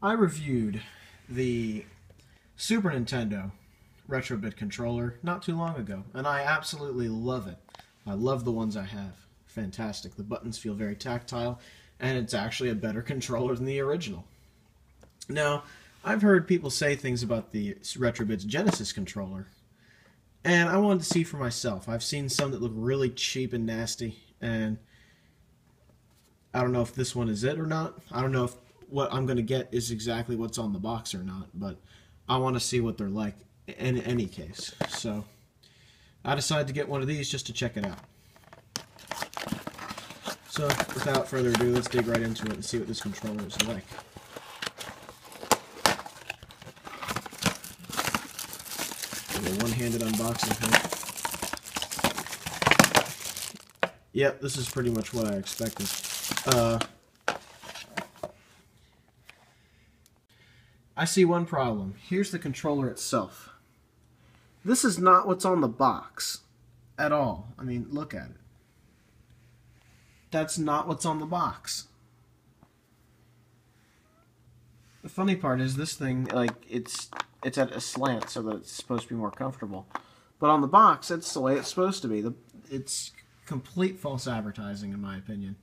I reviewed the Super Nintendo Retrobit controller not too long ago, and I absolutely love it. I love the ones I have. Fantastic. The buttons feel very tactile, and it's actually a better controller than the original. Now, I've heard people say things about the Retrobit's Genesis controller, and I wanted to see for myself. I've seen some that look really cheap and nasty, and I don't know if this one is it or not. I don't know if what I'm going to get is exactly what's on the box or not, but I want to see what they're like in any case. So I decided to get one of these just to check it out. So without further ado, let's dig right into it and see what this controller is like. A one-handed unboxing here. Yep, this is pretty much what I expected. I see one problem. Here's the controller itself. This is not what's on the box at all. I mean, look at it. That's not what's on the box. The funny part is this thing, like, it's at a slant so that it's supposed to be more comfortable. But on the box, it's the way it's supposed to be. It's complete false advertising, in my opinion.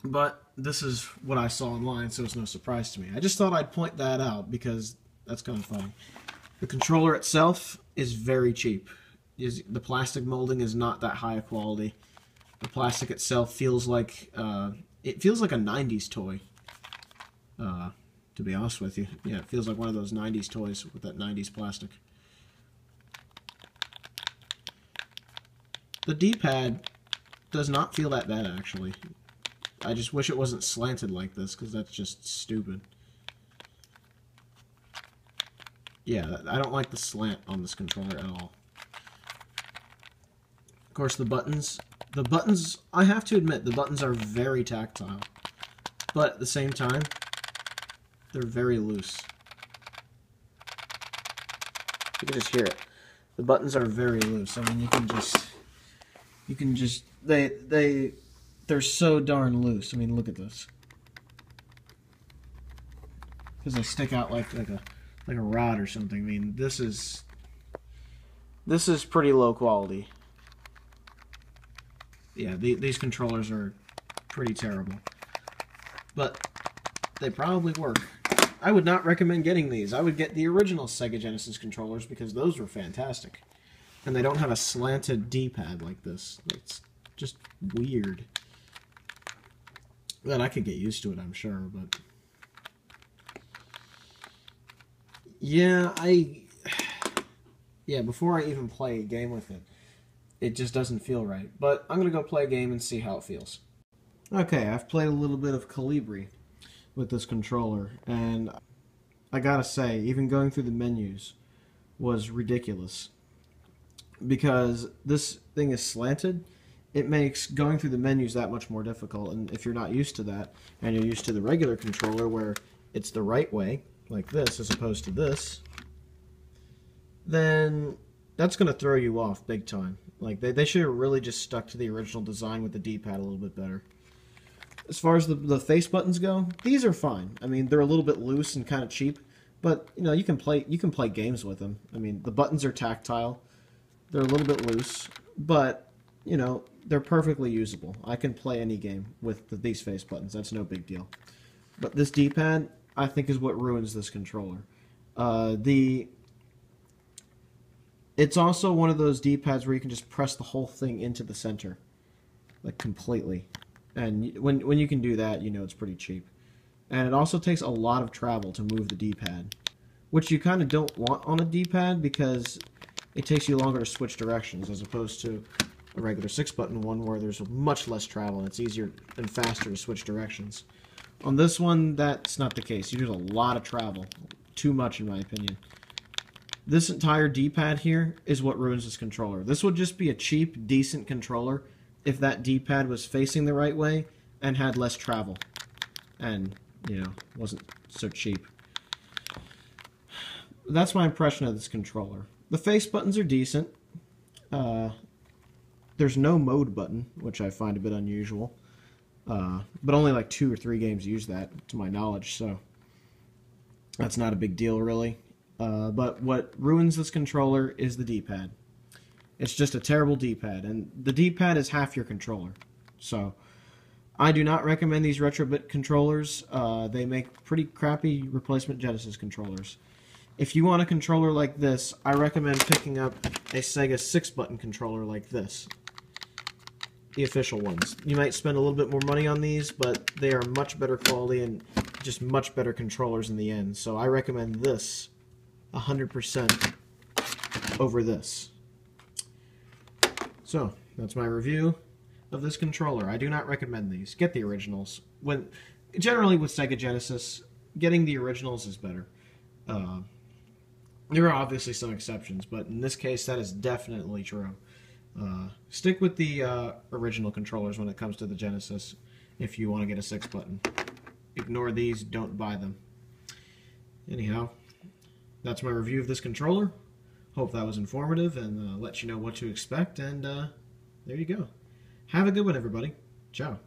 But this is what I saw online, so it's no surprise to me. I just thought I'd point that out because that's kind of funny. The controller itself is very cheap. The plastic molding is not that high a quality. The plastic itself feels like a 90s toy. To be honest with you, yeah, it feels like one of those 90s toys with that 90s plastic. The D-pad does not feel that bad, actually. I just wish it wasn't slanted like this, because that's just stupid. Yeah, I don't like the slant on this controller at all. Of course, the buttons, I have to admit, the buttons are very tactile. But at the same time, they're very loose. You can just hear it. The buttons are very loose. I mean, you can just, they're so darn loose. I mean, look at this. Because they stick out like a rod or something. I mean, this is pretty low quality. Yeah, these controllers are pretty terrible. But they probably work. I would not recommend getting these. I would get the original Sega Genesis controllers because those were fantastic. And they don't have a slanted D-pad like this. It's just weird. Well, I could get used to it, I'm sure, but... Yeah, before I even play a game with it, it just doesn't feel right. But I'm going to go play a game and see how it feels. Okay, I've played a little bit of Calibri with this controller, and I gotta say, even going through the menus was ridiculous. Because this thing is slanted, it makes going through the menus that much more difficult, and if you're not used to that, and you're used to the regular controller where it's the right way, like this, as opposed to this, then that's going to throw you off big time. Like, they should have really just stuck to the original design with the D-pad a little bit better. As far as the face buttons go, these are fine. I mean, they're a little bit loose and kind of cheap, but you know, you can play games with them. I mean, the buttons are tactile. They're a little bit loose, but you know, they're perfectly usable. I can play any game with these face buttons. That's no big deal. But this D-pad, I think, is what ruins this controller. It's also one of those D-pads where you can just press the whole thing into the center, like completely. And when you can do that, you know it's pretty cheap. And it also takes a lot of travel to move the D-pad, which you kind of don't want on a D-pad because it takes you longer to switch directions as opposed to a regular 6-button one where there's much less travel and it's easier and faster to switch directions. On this one, that's not the case. You do a lot of travel. Too much, in my opinion. This entire D-pad here is what ruins this controller. This would just be a cheap, decent controller if that D-pad was facing the right way and had less travel. And, you know, wasn't so cheap. That's my impression of this controller. The face buttons are decent. There's no mode button, which I find a bit unusual. But only like 2 or 3 games use that, to my knowledge, so that's not a big deal, really. But what ruins this controller is the D-pad. It's just a terrible D-pad, and the D-pad is half your controller. So I do not recommend these Retrobit controllers. They make pretty crappy replacement Genesis controllers. If you want a controller like this, I recommend picking up a Sega 6-button controller like this. The official ones. You might spend a little bit more money on these, but they are much better quality and just much better controllers in the end. So I recommend this 100% over this. So that's my review of this controller. I do not recommend these. Get the originals. Generally with Sega Genesis, getting the originals is better. There are obviously some exceptions, but in this case, that is definitely true. Stick with the original controllers when it comes to the Genesis if you want to get a 6-button. Ignore these, don't buy them. Anyhow, that's my review of this controller. Hope that was informative and let you know what to expect, and there you go. Have a good one, everybody. Ciao.